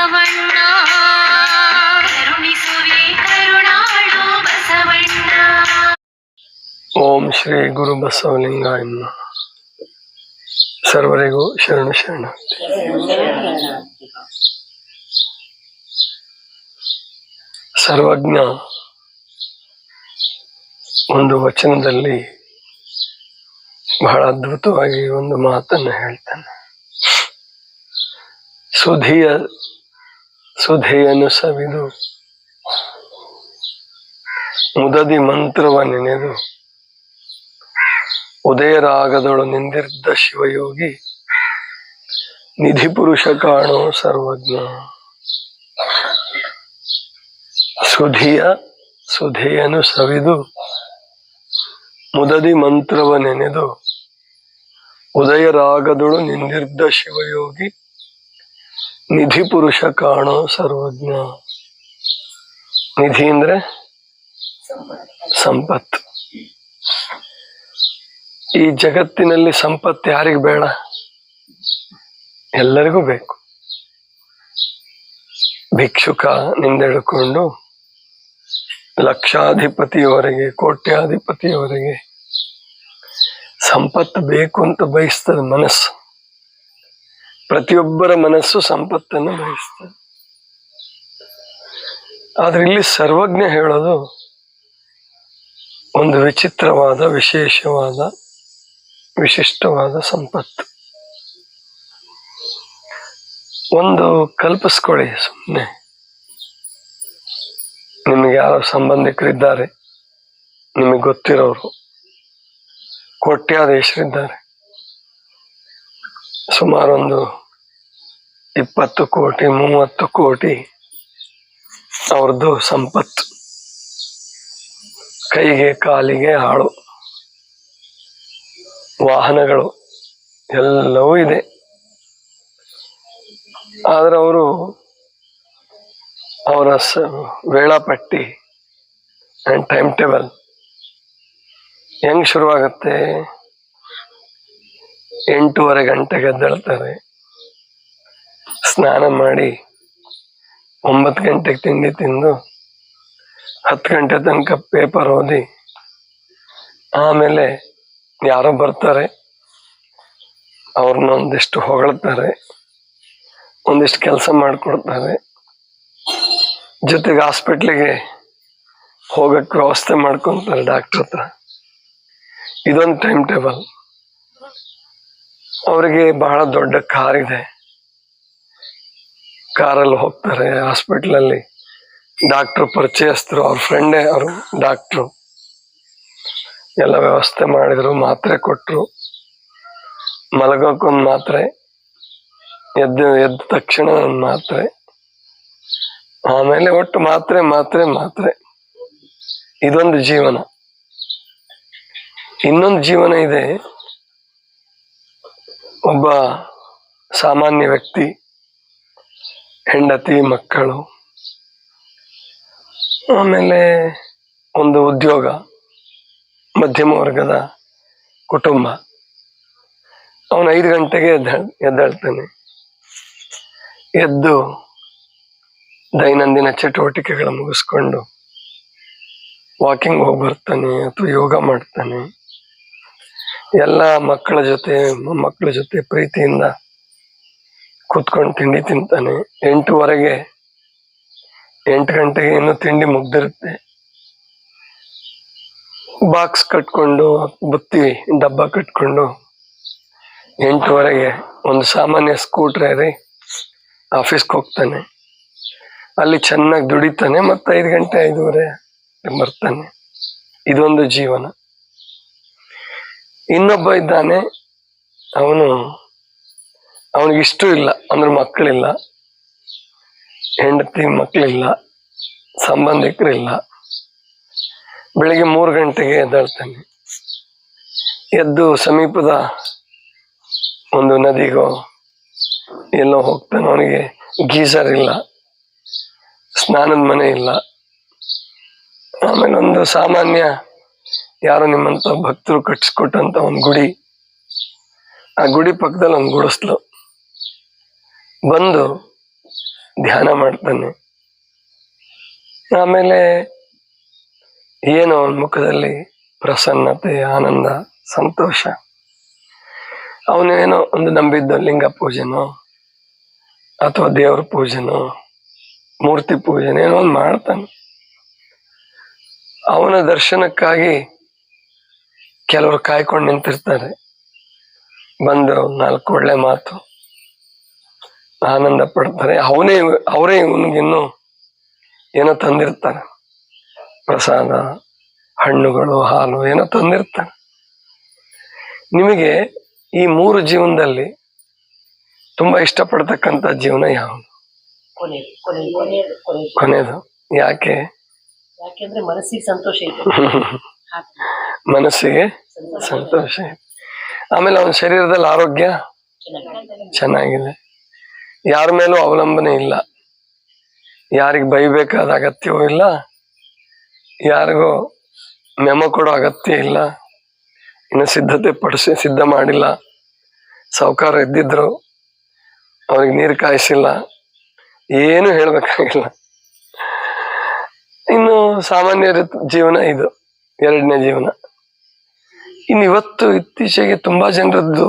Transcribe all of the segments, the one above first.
ಬಸವಣ್ಣ ಕರುಣಿಸುವೆ ಕರುಣಾಳು ಬಸವಣ್ಣ. ಓಂ ಶ್ರೀ ಗುರು ಬಸವಲಿಂಗಾಯ ನಮಃ. ಸರ್ವರಿಗೂ ಶರಣ ಶರಣ. ಸರ್ವಜ್ಞ ಒಂದು ವಚನದಲ್ಲಿ ಬಹಳ ಅದ್ಭುತವಾಗಿ ಒಂದು ಮಾತನ್ನು ಹೇಳ್ತಾನೆ. ಸುಧೆಯನ್ನು ಸವಿದು ಮುದದಿ ಮಂತ್ರವ ನೆನೆದು ಉದಯರಾಗದೊಳು ನಿಂದಿರ್ದ ಶಿವಯೋಗಿ ನಿಧಿ ಪುರುಷ ಕಾಣೋ ಸರ್ವಜ್ಞ. ಸುಧೆಯನ್ನು ಸವಿದು ಮುದದಿ ಮಂತ್ರವ ನೆನೆದು ಉದಯರಾಗದೊಳು ನಿಂದಿರ್ದ ಶಿವಯೋಗಿ ನಿಧಿ ಪುರುಷ ಕಾಣೋ ಸರ್ವಜ್ಞ. ನಿಧಿ ಅಂದ್ರೆ ಸಂಪತ್ತು. ಈ ಜಗತ್ತಿನಲ್ಲಿ ಸಂಪತ್ತು ಯಾರಿಗೂ ಬೇಡ? ಎಲ್ಲರಿಗೂ ಬೇಕು. ಭಿಕ್ಷುಕ ನಿಂದೆಡ್ಕೊಂಡು ಲಕ್ಷಾಧಿಪತಿಯವರೆಗೆ ಕೋಟ್ಯಾಧಿಪತಿಯವರೆಗೆ ಸಂಪತ್ತು ಬೇಕು ಅಂತ ಬಯಸ್ತದೆ ಮನಸ್ಸು. ಪ್ರತಿಯೊಬ್ಬರ ಮನಸ್ಸು ಸಂಪತ್ತನ್ನು ಬಯಸ್ತದೆ. ಆದ್ರೆ ಇಲ್ಲಿ ಸರ್ವಜ್ಞ ಹೇಳೋದು ಒಂದು ವಿಚಿತ್ರವಾದ, ವಿಶೇಷವಾದ, ವಿಶಿಷ್ಟವಾದ ಸಂಪತ್ತು. ಒಂದು ಕಲ್ಪಿಸ್ಕೊಳ್ಳಿ ಸುಮ್ಮನೆ. ನಿಮಗೆ ಯಾರೋ ಸಂಬಂಧಿಕರಿದ್ದಾರೆ, ನಿಮಗೆ ಗೊತ್ತಿರೋರು, ಕೋಟ್ಯಾಧೀಶರಿದ್ದಾರೆ. ಸುಮಾರು ಒಂದು 20 ಕೋಟಿ 30 ಕೋಟಿ ಅವ್ರದ್ದು ಸಂಪತ್ತು. ಕೈಗೆ ಕಾಲಿಗೆ ಆಳು, ವಾಹನಗಳು ಎಲ್ಲವೂ ಇದೆ. ಆದ್ರೆ ಅವರ ವೇಳಾಪಟ್ಟಿ ಅಂಡ್ ಟೈಮ್ ಟೇಬಲ್ ಹೆಂಗ್ ಶುರುವಾಗತ್ತೆ? 8:30 ಗಂಟೆಗೆ ಎದ್ದೇಳ್ತಾರೆ, ಸ್ನಾನ ಮಾಡಿ 9 ಗಂಟೆಗೆ ತಿಂಡಿ ತಿಂದು 10 ಗಂಟೆ ತನಕ ಪೇಪರ್ ಓದಿ, ಆಮೇಲೆ ಯಾರೋ ಬರ್ತಾರೆ, ಅವ್ರನ್ನ ಒಂದಿಷ್ಟು ಹೊಗಳ್ತಾರೆ, ಒಂದಿಷ್ಟು ಕೆಲಸ ಮಾಡಿಕೊಡ್ತಾರೆ, ಜೊತೆಗೆ ಹಾಸ್ಪಿಟ್ಲಿಗೆ ಹೋಗಕ್ಕೆ ವ್ಯವಸ್ಥೆ ಮಾಡ್ಕೊಂತಾರೆ ಡಾಕ್ಟರ್ ಹತ್ರ. ಇದೊಂದು ಟೈಮ್ ಟೇಬಲ್. ಅವರಿಗೆ ಬಹಳ ದೊಡ್ಡ ಕಾರ್ ಇದೆ, ಕಾರಲ್ಲಿ ಹೋಗ್ತಾರೆ. ಹಾಸ್ಪಿಟ್ಲಲ್ಲಿ ಡಾಕ್ಟ್ರು ಪರಿಚಯಸ್ಥರು, ಅವ್ರ ಫ್ರೆಂಡೇ ಅವರು ಡಾಕ್ಟ್ರು. ಎಲ್ಲ ವ್ಯವಸ್ಥೆ ಮಾಡಿದ್ರು, ಮಾತ್ರೆ ಕೊಟ್ಟರು, ಮಲಗೋಕೊಂದು ಮಾತ್ರೆ, ಎದ್ದ ತಕ್ಷಣ ಒಂದು ಮಾತ್ರೆ, ಆಮೇಲೆ ಒಟ್ಟು ಮಾತ್ರೆ ಮಾತ್ರೆ ಮಾತ್ರೆ. ಇದೊಂದು ಜೀವನ. ಇನ್ನೊಂದು ಜೀವನ ಇದೆ. ಒಬ್ಬ ಸಾಮಾನ್ಯ ವ್ಯಕ್ತಿ, ಹೆಂಡತಿ, ಮಕ್ಕಳು, ಆಮೇಲೆ ಒಂದು ಉದ್ಯೋಗ, ಮಧ್ಯಮ ವರ್ಗದ ಕುಟುಂಬ. ಅವನು 5 ಗಂಟೆಗೆ ಎದ್ದೇಳ್ತಾನೆ. ಎದ್ದು ದೈನಂದಿನ ಚಟುವಟಿಕೆಗಳ ಮುಗಿಸ್ಕೊಂಡು ವಾಕಿಂಗ್ ಹೋಗಿ ಬರ್ತಾನೆ ಅಥವಾ ಯೋಗ ಮಾಡ್ತಾನೆ. ಎಲ್ಲ ಮಕ್ಕಳ ಜೊತೆ ಮೊಮ್ಮಕ್ಕಳ ಜೊತೆ ಪ್ರೀತಿಯಿಂದ ಕೂತ್ಕೊಂಡು ತಿಂಡಿ ತಿಂತಾನೆ. 8:15 8 ಗಂಟೆಗೆ ಇನ್ನೂ ತಿಂಡಿ ಮುಗ್ದಿರುತ್ತೆ. ಬಾಕ್ಸ್ ಕಟ್ಕೊಂಡು, ಬುತ್ತಿ ಡಬ್ಬ ಕಟ್ಕೊಂಡು 8:15 ಒಂದು ಸಾಮಾನ್ಯ ಸ್ಕೂಟ್ರ್ ಏರಿ ಆಫೀಸ್ಗೆ ಹೋಗ್ತಾನೆ. ಅಲ್ಲಿ ಚೆನ್ನಾಗಿ ದುಡಿತಾನೆ, ಮತ್ತೆ 5 ಗಂಟೆ 5:30 ಬರ್ತಾನೆ. ಇದೊಂದು ಜೀವನ. ಇನ್ನೊಬ್ಬ ಇದ್ದಾನೆ, ಅವನಿಗಿಷ್ಟು ಇಲ್ಲ ಅಂದ್ರೆ ಮಕ್ಕಳಿಲ್ಲ, ಹೆಂಡತಿ ಮಕ್ಕಳಿಲ್ಲ, ಸಂಬಂಧಿಕರಿಲ್ಲ. ಬೆಳಿಗ್ಗೆ 3 ಗಂಟೆಗೆ ಎದ್ದೇಳ್ತಾನೆ. ಎದ್ದು ಸಮೀಪದ ಒಂದು ನದಿಗೋ ಎಲ್ಲೋ ಹೋಗ್ತಾನೆ. ಅವನಿಗೆ ಗೀಸರ್ ಇಲ್ಲ, ಸ್ನಾನದ ಮನೆ ಇಲ್ಲ. ಆಮೇಲೆ ಒಂದು ಸಾಮಾನ್ಯ ಯಾರೋ ನಿಮ್ಮಂತ ಭಕ್ತರು ಕಟ್ಸ್ಕೊಟ್ಟಂತ ಒಂದು ಗುಡಿ, ಆ ಗುಡಿ ಪಕ್ಕದಲ್ಲಿ ಒಂದು ಗುಡಿಸ್ಲು. ಬಂದು ಧ್ಯಾನ ಮಾಡ್ತಾನೆ. ಆಮೇಲೆ ಏನೋ ಅವನ ಮುಖದಲ್ಲಿ ಪ್ರಸನ್ನತೆ, ಆನಂದ, ಸಂತೋಷ. ಅವನೇನೋ ಒಂದು ನಂಬಿದ್ದ ಲಿಂಗ ಪೂಜೆನೋ ಅಥವಾ ದೇವ್ರ ಪೂಜೆನೋ ಮೂರ್ತಿ ಪೂಜೆನೋ ಏನೋ ಒಂದು ಮಾಡ್ತಾನೆ. ಅವನ ದರ್ಶನಕ್ಕಾಗಿ ಕೆಲವರು ಕಾಯ್ಕೊಂಡು ನಿಂತಿರ್ತಾರೆ. ಬಂದು 4 ಒಳ್ಳೆ ಮಾತು ಆನಂದ ಪಡ್ತಾರೆ. ಅವರೇ ಇವನಿಗಿನ್ನು ಏನೋ ತಂದಿರ್ತಾರೆ, ಪ್ರಸಾದ, ಹಣ್ಣುಗಳು, ಹಾಲು ಏನೋ ತಂದಿರ್ತಾರೆ. ನಿಮಗೆ ಈ 3 ಜೀವನದಲ್ಲಿ ತುಂಬಾ ಇಷ್ಟಪಡ್ತಕ್ಕಂಥ ಜೀವನ ಯಾವುದು? ಕೊನೆಯದು. ಯಾಕೆ? ಯಾಕೆಂದ್ರೆ ಮನಸ್ಸಿಗೆ ಸಂತೋಷ ಇದೆ. ಮನಸ್ಸಿಗೆ ಸಂತೋಷ ಇದೆ. ಆಮೇಲೆ ಅವನ ಶರೀರದಲ್ಲಿ ಆರೋಗ್ಯ ಚೆನ್ನಾಗಿದೆ. ಯಾರ ಮೇಲೂ ಅವಲಂಬನೆ ಇಲ್ಲ, ಯಾರಿಗೆ ಬೈಬೇಕಾದ ಅಗತ್ಯವೂ ಇಲ್ಲ, ಯಾರಿಗೂ ಮೆಮೊ ಕೊಡೋ ಅಗತ್ಯ ಇಲ್ಲ. ಇನ್ನು ಸಿದ್ಧ ಮಾಡಿಲ್ಲ. ಸಾಹುಕಾರ ಇದ್ದಿದ್ರು, ಅವ್ರಿಗೆ ನೀರು ಕಾಯಿಸಿಲ್ಲ, ಏನು ಹೇಳ್ಬೇಕಾಗಿಲ್ಲ. ಇನ್ನು ಸಾಮಾನ್ಯ ಜೀವನ ಇದು 2ನೇ ಜೀವನ. ಇವತ್ತು ಇತ್ತೀಚೆಗೆ ತುಂಬಾ ಜನರದ್ದು,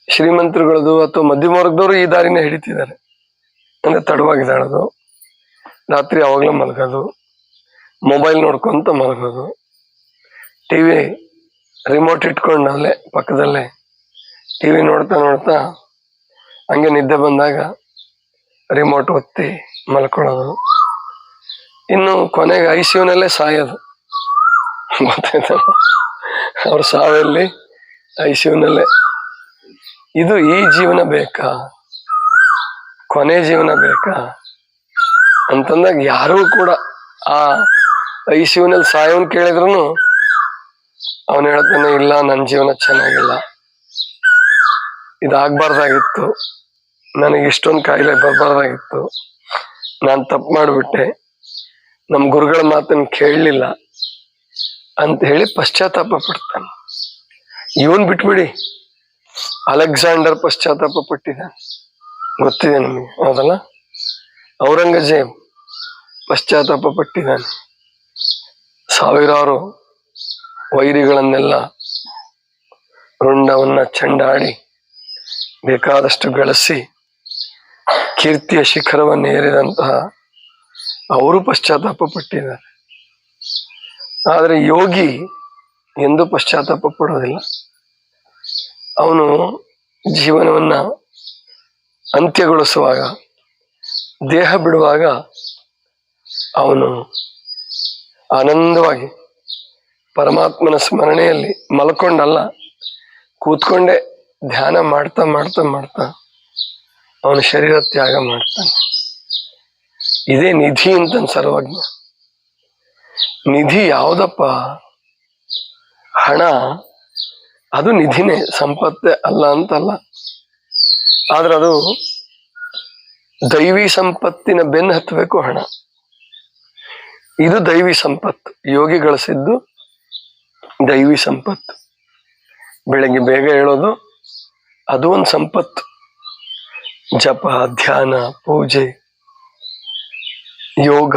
ಶ್ರೀಮಂತರುಗಳದು ಅಥವಾ ಮಧ್ಯಮ ವರ್ಗದವರು ಈ ದಾರಿನ ಹಿಡಿತಿದ್ದಾರೆ. ಅಂದ್ರೆ ತಡವಾಗಿದ್ದಾಳದು, ರಾತ್ರಿ ಯಾವಾಗ್ಲೂ ಮಲಗೋದು, ಮೊಬೈಲ್ ನೋಡ್ಕೊಂತ ಮಲಗೋದು, ಟಿವಿ ರಿಮೋಟ್ ಇಟ್ಕೊಂಡು ಅಲ್ಲೇ ಪಕ್ಕದಲ್ಲೇ ಟಿವಿ ನೋಡ್ತಾ ನೋಡ್ತಾ ಹಂಗೆ ನಿದ್ದೆ ಬಂದಾಗ ರಿಮೋಟ್ ಒತ್ತಿ ಮಲ್ಕೊಳ್ಳೋದು. ಇನ್ನು ಕೊನೆಗೆ ICUನಲ್ಲೇ ಸಾಯೋದು. ಗೊತ್ತಾಯ್ತ? ಅವ್ರ ಸಾವಲ್ಲಿ ICUನಲ್ಲೇ. ಇದು ಈ ಜೀವನ ಬೇಕಾ? ಕೊನೆ ಜೀವನ ಬೇಕಾ ಅಂತಂದಾಗ ಯಾರೂ ಕೂಡ ಆ ICUನಲ್ಲಿ ಸಾಯೋನ್ ಕೇಳಿದ್ರು ಅವನು ಹೇಳ್ತಾನೆ, ಇಲ್ಲ ನನ್ನ ಜೀವನ ಚೆನ್ನಾಗಿಲ್ಲ, ಇದಾಗಬಾರ್ದಾಗಿತ್ತು, ನನಗೆ ಇಷ್ಟೊಂದು ಕಾಯಿಲೆ ಬರಬಾರ್ದಾಗಿತ್ತು, ನಾನು ತಪ್ಪು ಮಾಡಿಬಿಟ್ಟೆ, ನಮ್ಮ ಗುರುಗಳ ಮಾತನ್ನು ಕೇಳಲಿಲ್ಲ ಅಂತ ಹೇಳಿ ಪಶ್ಚಾತ್ತಾಪ ಪಡ್ತಾನೆ. ಇವನ್ ಬಿಟ್ಬಿಡಿ, ಅಲೆಕ್ಸಾಂಡರ್ ಪಶ್ಚಾತ್ತಾಪ ಪಟ್ಟಿದ್ದಾನೆ, ಗೊತ್ತಿದೆ ನಮಗೆ, ಹೌದಲ್ಲ? ಔರಂಗಜೇಬ್ ಪಶ್ಚಾತ್ತಾಪ ಪಟ್ಟಿದ್ದಾನೆ. ಸಾವಿರಾರು ವೈರಿಗಳನ್ನೆಲ್ಲ ರುಂಡವನ್ನ ಚೆಂಡಾಡಿ ಬೇಕಾದಷ್ಟು ಗಳಿಸಿ ಕೀರ್ತಿಯ ಶಿಖರವನ್ನು ಏರಿದಂತಹ ಅವರು ಪಶ್ಚಾತ್ತಾಪ ಪಟ್ಟಿದ್ದಾರೆ. ಆದರೆ ಯೋಗಿ ಎಂದೂ ಪಶ್ಚಾತ್ತಾಪ ಪಡೋದಿಲ್ಲ. ಅವನು ಜೀವನವನ್ನ ಅಂತ್ಯಗೊಳಿಸುವಾಗ, ದೇಹ ಬಿಡುವಾಗ ಅವನು ಆನಂದವಾಗಿ ಪರಮಾತ್ಮನ ಸ್ಮರಣೆಯಲ್ಲಿ ಮಲ್ಕೊಂಡಲ್ಲ, ಕೂತ್ಕೊಂಡೇ ಧ್ಯಾನ ಮಾಡ್ತಾ ಮಾಡ್ತಾ ಮಾಡ್ತಾ ಅವನ ಶರೀರ ತ್ಯಾಗ ಮಾಡ್ತಾನೆ. ಇದೇ ನಿಧಿ ಅಂತ ಸರ್ವಜ್ಞ. ನಿಧಿ ಯಾವುದಪ್ಪ? ಹಣ. ಅದು ನಿಧಿನೇ, ಸಂಪತ್ತೇ ಅಲ್ಲ ಅಂತಲ್ಲ. ಆದ್ರೆ ಅದು ದೈವಿ ಸಂಪತ್ತಿನ ಬೆನ್ನು ಹತ್ತಬೇಕು ಹಣ. ಇದು ದೈವಿ ಸಂಪತ್ತು. ಯೋಗಿ ಗಳಿಸಿದ್ದು ದೈವಿ ಸಂಪತ್ತು. ಬೆಳಗ್ಗೆ ಬೇಗ ಹೇಳೋದು ಅದು ಒಂದು ಸಂಪತ್ತು. ಜಪ, ಧ್ಯಾನ, ಪೂಜೆ, ಯೋಗ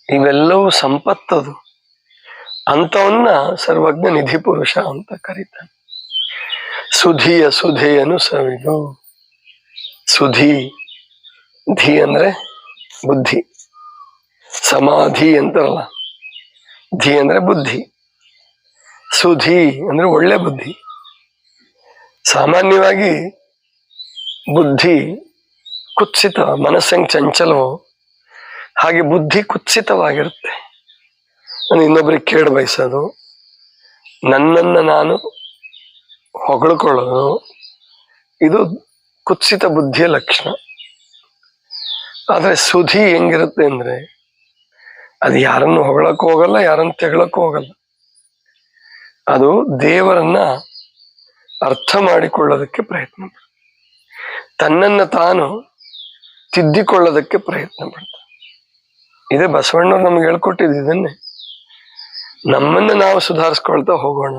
ಇವೆಲ್ಲವೂ ಸಂಪತ್ತದು. ಅಂಥವನ್ನ ಸರ್ವಜ್ಞ ನಿಧಿ ಪುರುಷ ಅಂತ ಕರೀತಾನೆ. ಸುಧಿಯ ಸುಧೆಯನ್ನು ಸವಿದು. ಸುಧಿ, ಧಿ ಅಂದ್ರೆ ಬುದ್ಧಿ, ಸಮಾಧಿ ಅಂತಾರಲ್ಲ, ಧಿ ಅಂದ್ರೆ ಬುದ್ಧಿ, ಸುಧಿ ಅಂದ್ರೆ ಒಳ್ಳೆ ಬುದ್ಧಿ. ಸಾಮಾನ್ಯವಾಗಿ ಬುದ್ಧಿ ಕುತ್ಸಿತ, ಮನಸ್ಸಂಗ್ ಚಂಚಲವೋ ಹಾಗೆ ಬುದ್ಧಿ ಕುತ್ಸಿತವಾಗಿರುತ್ತೆ. ಇನ್ನೊಬ್ಬರಿಗೆ ಕೇಡು ಬಯಸೋದು, ನನ್ನನ್ನ ನಾನು ಹೊಗಳ್ಕೊಳ್ಳೋದು, ಇದು ಕುತ್ಸಿತ ಬುದ್ಧಿಯ ಲಕ್ಷಣ. ಆದ್ರೆ ಸುಧಿ ಹೆಂಗಿರುತ್ತೆ ಅಂದ್ರೆ ಅದು ಯಾರನ್ನು ಹೊಗಳಕ್ಕೂ ಹೋಗಲ್ಲ, ಯಾರನ್ನು ತೆಗಳಕ್ಕೂ ಹೋಗಲ್ಲ. ಅದು ದೇವರನ್ನ ಅರ್ಥ ಮಾಡಿಕೊಳ್ಳೋದಕ್ಕೆ ಪ್ರಯತ್ನ ಪಡ್ತಾರೆ, ತನ್ನನ್ನ ತಾನು ತಿದ್ದಿಕೊಳ್ಳೋದಕ್ಕೆ ಪ್ರಯತ್ನ ಪಡ್ತಾರೆ. ಇದೇ ಬಸವಣ್ಣವ್ರು ನಮ್ಗೆ ಹೇಳ್ಕೊಟ್ಟಿದ್ದು ಇದನ್ನೇ. ನಮ್ಮನ್ನ ನಾವು ಸುಧಾರಿಸ್ಕೊಳ್ತಾ ಹೋಗೋಣ,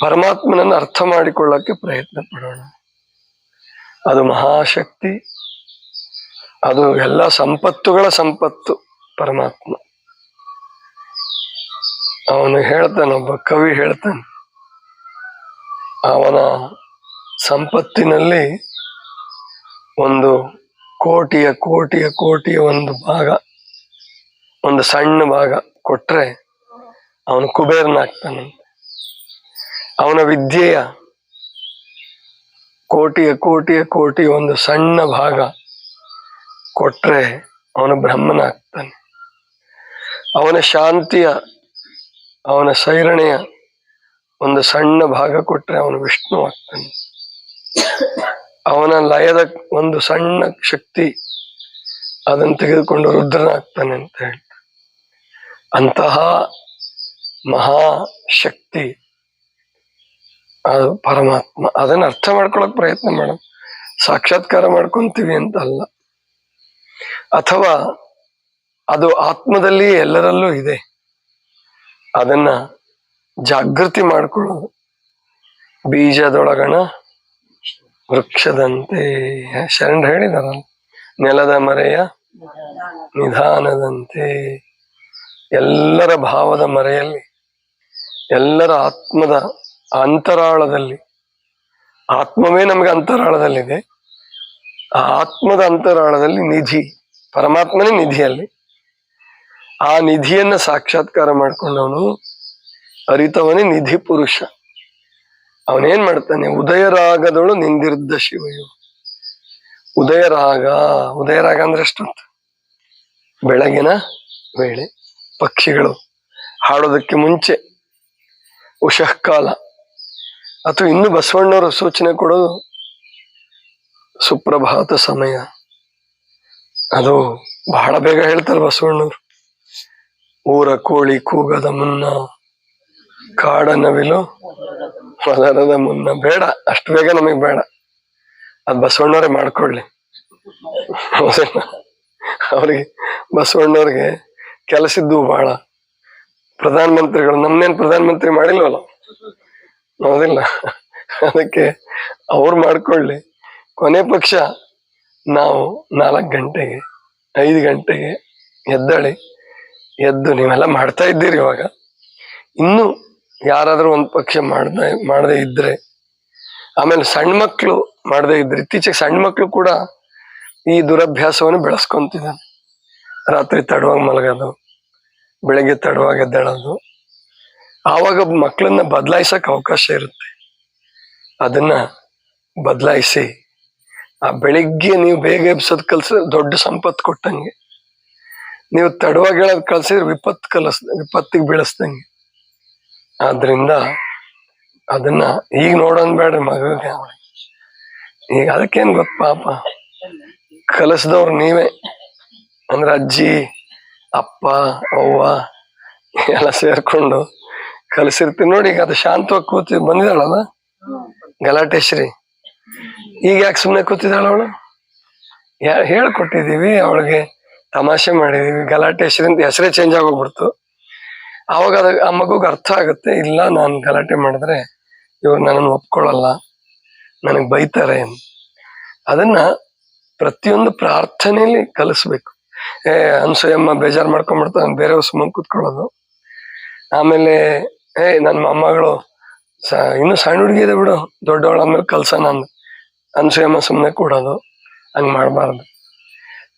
ಪರಮಾತ್ಮನನ್ನು ಅರ್ಥ ಮಾಡಿಕೊಳ್ಳಕ್ಕೆ ಪ್ರಯತ್ನ ಪಡೋಣ. ಅದು ಮಹಾಶಕ್ತಿ, ಅದು ಎಲ್ಲ ಸಂಪತ್ತುಗಳ ಸಂಪತ್ತು ಪರಮಾತ್ಮ. ಅವನು ಹೇಳ್ತಾನೆ, ಒಬ್ಬ ಕವಿ ಹೇಳ್ತಾನೆ, ಅವನ ಸಂಪತ್ತಿನಲ್ಲಿ ಒಂದು ಕೋಟಿಯ ಕೋಟಿಯ ಕೋಟಿಯ ಒಂದು ಭಾಗ, ಒಂದು ಸಣ್ಣ ಭಾಗ ಕೊಟ್ರೆ ಅವನು ಕುಬೇರನಾಗ್ತಾನಂತೆ. ಅವನ ವಿದ್ಯೆಯ ಕೋಟಿಯ ಕೋಟಿಯ ಕೋಟಿ ಒಂದು ಸಣ್ಣ ಭಾಗ ಕೊಟ್ರೆ ಅವನು ಬ್ರಹ್ಮನಾಗ್ತಾನೆ. ಅವನ ಶಾಂತಿಯ, ಅವನ ಸೈರಣೆಯ ಒಂದು ಸಣ್ಣ ಭಾಗ ಕೊಟ್ರೆ ಅವನು ವಿಷ್ಣು ಆಗ್ತಾನೆ. ಅವನ ಲಯದ ಒಂದು ಸಣ್ಣ ಶಕ್ತಿ ಅದನ್ನು ತೆಗೆದುಕೊಂಡು ರುದ್ರನಾಗ್ತಾನೆ ಅಂತ ಹೇಳ್ತಾರೆ. ಅಂತಹ ಮಹಾಶಕ್ತಿ ಅದು ಪರಮಾತ್ಮ. ಅದನ್ನ ಅರ್ಥ ಮಾಡ್ಕೊಳಕ್ ಪ್ರಯತ್ನ ಮಾಡೋಣ, ಸಾಕ್ಷಾತ್ಕಾರ ಮಾಡ್ಕೊಂತೀವಿ ಅಂತ ಅಲ್ಲ. ಅಥವಾ ಅದು ಆತ್ಮದಲ್ಲಿ ಎಲ್ಲರಲ್ಲೂ ಇದೆ, ಅದನ್ನ ಜಾಗೃತಿ ಮಾಡ್ಕೊಳ್ಳೋದು. ಬೀಜದೊಳಗಣ ವೃಕ್ಷದಂತೆ ಶರಣ ಹೇಳಿದಾರಲ್ಲ, ನೆಲದ ಮರೆಯ ನಿಧಾನದಂತೆ. ಎಲ್ಲರ ಭಾವದ ಮರೆಯಲ್ಲಿ, ಎಲ್ಲರ ಆತ್ಮದ ಅಂತರಾಳದಲ್ಲಿ, ಆತ್ಮವೇ ನಮಗೆ ಅಂತರಾಳದಲ್ಲಿದೆ. ಆ ಆತ್ಮದ ಅಂತರಾಳದಲ್ಲಿ ನಿಧಿ, ಪರಮಾತ್ಮನೇ ನಿಧಿಯಲ್ಲಿ. ಆ ನಿಧಿಯನ್ನ ಸಾಕ್ಷಾತ್ಕಾರ ಮಾಡ್ಕೊಂಡವನು ಅರಿತವನೇ ನಿಧಿ ಪುರುಷ. ಅವನೇನ್ ಮಾಡ್ತಾನೆ, ಉದಯರಾಗದಳು ನಿಂದಿರ್ದ ಶಿವಯು. ಉದಯರಾಗ, ಉದಯರಾಗ ಅಂದ್ರೆ ಎಷ್ಟೊತ್ತು? ಬೆಳಗಿನ ವೇಳೆ ಪಕ್ಷಿಗಳು ಹಾಡೋದಕ್ಕೆ ಮುಂಚೆ ಉಷಃಕಾಲ. ಅಥವಾ ಇನ್ನು ಬಸವಣ್ಣವರು ಸೂಚನೆ ಕೊಡೋದು ಸುಪ್ರಭಾತ ಸಮಯ. ಅದು ಬಹಳ ಬೇಗ ಹೇಳ್ತಾರೆ ಬಸವಣ್ಣವರು. ಊರ ಕೋಳಿ ಕೂಗದ ಮುನ್ನ, ಕಾಡ ನವಿಲು ಹೊಲರದ ಮುನ್ನ. ಬೇಡ, ಅಷ್ಟು ಬೇಗ ನಮಗ್ ಬೇಡ, ಅದ್ ಬಸವಣ್ಣವರೇ ಮಾಡ್ಕೊಳ್ಳಿ. ಅವ್ರಿಗೆ ಬಸವಣ್ಣವ್ರಿಗೆ ಕೆಲಸಿದ್ದು ಬಹಳ. ಪ್ರಧಾನ ಮಂತ್ರಿಗಳು ನಮ್ನೇನ್ ಪ್ರಧಾನ ಮಂತ್ರಿ ಮಾಡಿಲ್ವಲ್ಲ, ಹೌದಿಲ್ಲ? ಅದಕ್ಕೆ ಅವ್ರು ಮಾಡ್ಕೊಳ್ಳಿ. ಕೊನೆ ಪಕ್ಷ ನಾವು 4 ಗಂಟೆಗೆ 5 ಗಂಟೆಗೆ ಎದ್ದಳಿ, ಎದ್ದು ನೀವೆಲ್ಲ ಮಾಡ್ತಾ ಇದ್ದೀರಿ ಇವಾಗ. ಇನ್ನು ಯಾರಾದ್ರೂ ಒಂದ್ ಪಕ್ಷ ಮಾಡದೇ ಇದ್ರೆ, ಆಮೇಲೆ ಸಣ್ಣ ಮಕ್ಳು ಮಾಡದೇ ಇದ್ರೆ, ಇತ್ತೀಚೆಗೆ ಸಣ್ಣ ಮಕ್ಳು ಕೂಡ ಈ ದುರಭ್ಯಾಸವನ್ನು ಬೆಳೆಸ್ಕೊಂತಿದ್ದಾನೆ. ರಾತ್ರಿ ತಡವಾಗಿ ಮಲಗೋದು, ಬೆಳಗ್ಗೆ ತಡವಾಗಿ ಎದ್ದೇಳೋದು. ಆವಾಗ ಮಕ್ಕಳನ್ನ ಬದಲಾಯಿಸಕ್ ಅವಕಾಶ ಇರುತ್ತೆ. ಅದನ್ನ ಬದಲಾಯಿಸಿ, ಆ ಬೆಳಿಗ್ಗೆ ನೀವು ಬೇಗ ಎಬ್ಸೋದ್ ಕಲ್ಸಿದ್ರೆ ದೊಡ್ಡ ಸಂಪತ್ತು ಕೊಟ್ಟಂಗೆ. ನೀವು ತಡವಾಗಿ ಹೇಳೋದ್ ಕಲ್ಸಿದ್ರೆ ವಿಪತ್ತಿಗೆ ಬೀಳಿಸ್ದಂಗೆ. ಆದ್ರಿಂದ ಅದನ್ನ ಈಗ ನೋಡೋನ್ ಬೇಡ್ರಿ ಮಗಳಿಗೆ. ಈಗ ಅದಕ್ಕೇನ್ ಗೊತ್ತ, ಪಾಪ ಕಲಿಸ್ದವ್ರು ನೀವೇ. ಅಂದ್ರೆ ಅಜ್ಜಿ, ಅಪ್ಪ, ಅವ್ವ ಎಲ್ಲ ಸೇರ್ಕೊಂಡು ಕಲಿಸಿರ್ತೀವಿ ನೋಡಿ. ಈಗ ಅದು ಶಾಂತವಾಗಿ ಕೂತಿ ಬಂದಿದ್ದಾಳಲ್ಲ ಗಲಾಟೇಶ್ರೀ, ಈಗ ಯಾಕೆ ಸುಮ್ಮನೆ ಕೂತಿದ್ದಾಳ ಅವಳು? ಹೇಳ್ಕೊಟ್ಟಿದೀವಿ ಅವಳಿಗೆ, ತಮಾಷೆ ಮಾಡಿದೀವಿ. ಗಲಾಟೇಶ್ರೀ ಅಂತ ಹೆಸರೇ ಚೇಂಜ್ ಆಗೋಗ್ಬಿಡ್ತು. ಅವಾಗ ಆ ಮಗುಗೆ ಅರ್ಥ ಆಗುತ್ತೆ, ಇಲ್ಲ ನಾನು ಗಲಾಟೆ ಮಾಡಿದ್ರೆ ಇವ್ರು ನನ್ನನ್ನು ಒಪ್ಕೊಳ್ಳಲ್ಲ, ನನಗ್ ಬೈತಾರೆ. ಅದನ್ನ ಪ್ರತಿಯೊಂದು ಪ್ರಾರ್ಥನೆಯಲ್ಲಿ ಕಲಿಸ್ಬೇಕು. ಅನ್ಸೂಯಮ್ಮ ಬೇಜಾರು ಮಾಡ್ಕೊಂಡ್ಬಿಡ್ತಾನೆ, ಬೇರೆಯವ್ರು ಸುಮ್ಮನೆ ಕೂತ್ಕೊಳ್ಳೋದು. ಆಮೇಲೆ ನನ್ನ ಮೊಮ್ಮಗಳು ಇನ್ನು ಸಣ್ಣ ಹುಡುಗಿ ಇದೆ ಬಿಡು, ದೊಡ್ಡವಳ ಆದ್ಮೇಲೆ ಕಲ್ಸೋಣ ಅಂದ್ ಅನ್ಸೂಯಮ್ಮ ಸುಮ್ಮನೆ ಕೂಡೋದು. ಹಂಗ್ ಮಾಡ್ಬಾರ್ದು.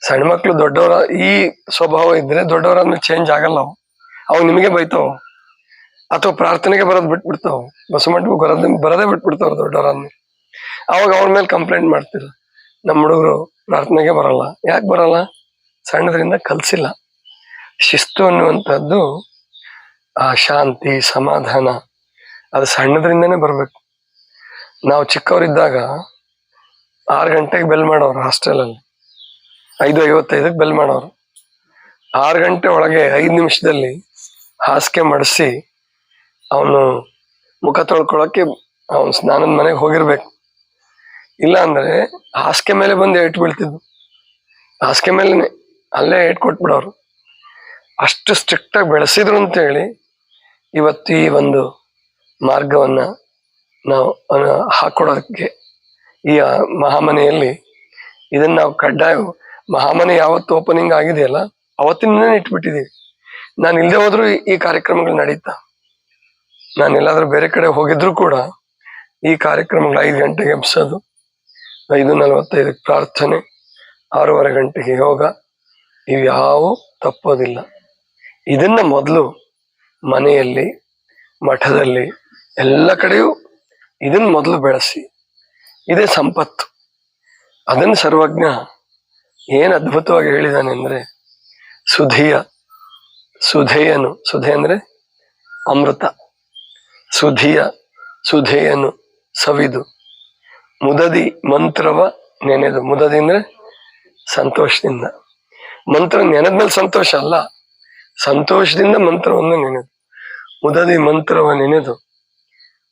ಸಣ್ಣ ಮಕ್ಳು ದೊಡ್ಡವರ ಈ ಸ್ವಭಾವ ಇದ್ರೆ ದೊಡ್ಡವರಾದ್ಮೇಲೆ ಚೇಂಜ್ ಆಗಲ್ಲ. ಅವು ನಿಮಗೆ ಬೈತಾವ, ಅಥವಾ ಪ್ರಾರ್ಥನೆಗೆ ಬರೋದ್ ಬಿಟ್ಬಿಡ್ತಾವ, ಬಸಮಂಟು ಬರದೇ ಬಿಟ್ಬಿಡ್ತಾವ ದೊಡ್ಡವರಾದ್ಮೇಲೆ. ಅವಾಗ ಅವ್ರ ಮೇಲೆ ಕಂಪ್ಲೇಂಟ್ ಮಾಡ್ತೀರ, ನಮ್ಮ ಹುಡುಗರು ಪ್ರಾರ್ಥನೆಗೆ ಬರಲ್ಲ. ಯಾಕೆ ಬರಲ್ಲ? ಸಣ್ಣದ್ರಿಂದ ಕಲ್ಸಿಲ್ಲ. ಶಿಸ್ತು ಅನ್ನುವಂಥದ್ದು, ಆ ಶಾಂತಿ ಸಮಾಧಾನ, ಅದು ಸಣ್ಣದ್ರಿಂದನೇ ಬರ್ಬೇಕು. ನಾವು ಚಿಕ್ಕವರಿದ್ದಾಗ 6 ಗಂಟೆಗೆ ಬೆಲ್ ಮಾಡೋರು ಹಾಸ್ಟೆಲಲ್ಲಿ, 5:55 ಬೆಲ್ ಮಾಡೋರು. 6 ಗಂಟೆ ಒಳಗೆ 5 ನಿಮಿಷದಲ್ಲಿ ಹಾಸಿಗೆ ಮಡಿಸಿ ಅವನು ಮುಖ ತೊಳ್ಕೊಳಕ್ಕೆ ಅವನು ಸ್ನಾನದ ಮನೆಗೆ ಹೋಗಿರ್ಬೇಕು. ಇಲ್ಲ ಅಂದ್ರೆ ಹಾಸಿಗೆ ಮೇಲೆ ಬಂದು ಏಟು ಬೀಳ್ತಿದ್ವು. ಹಾಸಿಗೆ ಮೇಲೆನೆ ಅಲ್ಲೇ ಏಟ್ ಕೊಟ್ಬಿಡೋರು. ಅಷ್ಟು ಸ್ಟ್ರಿಕ್ಟ್ ಆಗಿ ಬೆಳೆಸಿದ್ರು ಅಂತೇಳಿ ಇವತ್ತು ಈ ಒಂದು ಮಾರ್ಗವನ್ನ ನಾವು ಹಾಕೊಡೋದಕ್ಕೆ ಈ ಮಹಾಮನೆಯಲ್ಲಿ ಇದನ್ನ ನಾವು ಕಡ್ಡಾಯ ಮಹಾಮನೆ ಯಾವತ್ತು ಓಪನಿಂಗ್ ಆಗಿದೆಯಲ್ಲ ಅವತ್ತಿನ ಇಟ್ಬಿಟ್ಟಿದೀವಿ. ನಾನು ಇಲ್ಲದೆ ಹೋದ್ರು ಈ ಕಾರ್ಯಕ್ರಮಗಳು ನಡೀತಾ. ನಾನು ಎಲ್ಲಾದ್ರೂ ಬೇರೆ ಕಡೆ ಹೋಗಿದ್ರು ಕೂಡ ಈ ಕಾರ್ಯಕ್ರಮಗಳು 5 ಗಂಟೆಗೆ ಎಬ್ಸೋದು, 5:45 ಪ್ರಾರ್ಥನೆ, 6:15 ಗಂಟೆಗೆ ಯೋಗ, ಇವ್ಯಾವು ತಪ್ಪೋದಿಲ್ಲ. ಇದನ್ನ ಮೊದಲು ಮನೆಯಲ್ಲಿ, ಮಠದಲ್ಲಿ, ಎಲ್ಲ ಕಡೆಯೂ ಇದನ್ನ ಮೊದಲು ಬೆಳೆಸಿ. ಇದೇ ಸಂಪತ್ತು. ಅದನ್ನು ಸರ್ವಜ್ಞ ಏನ್ ಅದ್ಭುತವಾಗಿ ಹೇಳಿದಾನೆ ಅಂದ್ರೆ, ಸುಧೆಯನು, ಸುಧೆ ಅಂದ್ರೆ ಅಮೃತ, ಸುಧೆಯನು ಸವಿದು, ಮುದದಿ ಮಂತ್ರವ ನೆನೆದು. ಮುದದಿ ಅಂದ್ರೆ ಸಂತೋಷದಿಂದ. ಮಂತ್ರ ನೆನೆದ್ಮೇಲೆ ಸಂತೋಷ ಅಲ್ಲ, ಸಂತೋಷದಿಂದ ಮಂತ್ರವನ್ನು ನೆನೆದು. ಮುದದಿ ಮಂತ್ರವ ನೆನೆದು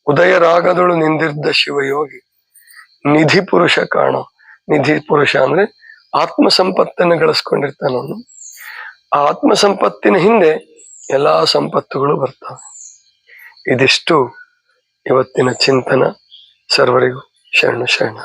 ಉದಯ ರಾಗದೊಳು ನಿಂದಿರ್ದ ಶಿವಯೋಗಿ ನಿಧಿ ಪುರುಷ ಕಾಣೋ. ನಿಧಿ ಪುರುಷ ಅಂದ್ರೆ ಆತ್ಮ ಸಂಪತ್ತನ್ನು ಗಳಿಸ್ಕೊಂಡಿರ್ತಾನ ಅವನು. ಆ ಆತ್ಮ ಸಂಪತ್ತಿನ ಹಿಂದೆ ಎಲ್ಲಾ ಸಂಪತ್ತುಗಳು ಬರ್ತವೆ. ಇದಿಷ್ಟು ಇವತ್ತಿನ ಚಿಂತನ. ಸರ್ವರಿಗೂ ಶರಣ.